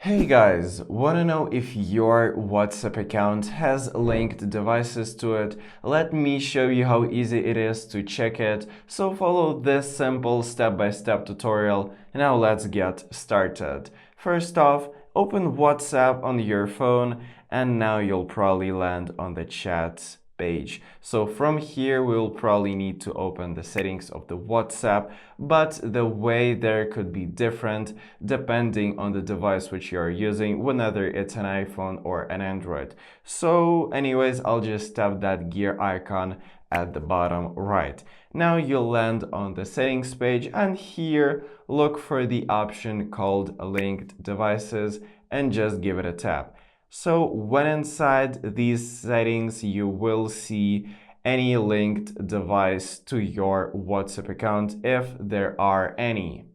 Hey guys, wanna know if your WhatsApp account has linked devices to it? Let me show you how easy it is to check it. So follow this simple step-by-step tutorial. Now let's get started. First off, open WhatsApp on your phone and now you'll probably land on the chat page. So from here we'll probably need to open the settings of the WhatsApp, but the way there could be different depending on the device which you're using, whether it's an iPhone or an Android. So anyways, I'll just tap that gear icon at the bottom right. Now you'll land on the settings page, and here look for the option called linked devices and just give it a tap. So when inside these settings, you will see any linked device to your WhatsApp account if there are any.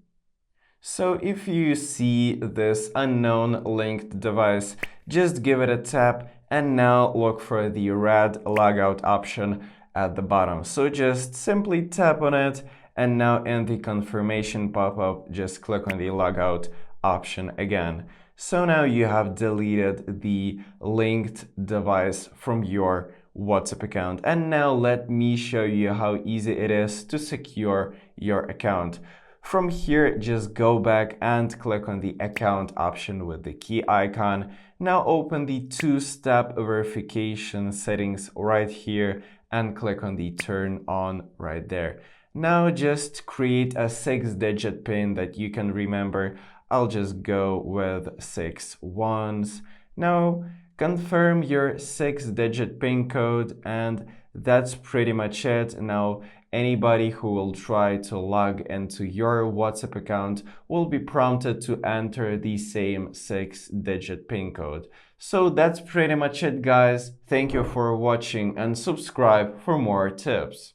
So if you see this unknown linked device, just give it a tap and now look for the red logout option at the bottom. So just simply tap on it and now in the confirmation pop-up, just click on the logout option again. So now you have deleted the linked device from your WhatsApp account. And now let me show you how easy it is to secure your account. From here, just go back and click on the account option with the key icon. Now open the two-step verification settings right here and click on the turn on right there. Now just create a 6-digit PIN that you can remember. I'll just go with 6 ones. Now confirm your 6-digit PIN code, and that's pretty much it. Now anybody who will try to log into your WhatsApp account will be prompted to enter the same 6-digit PIN code. So that's pretty much it, guys. Thank you for watching and subscribe for more tips.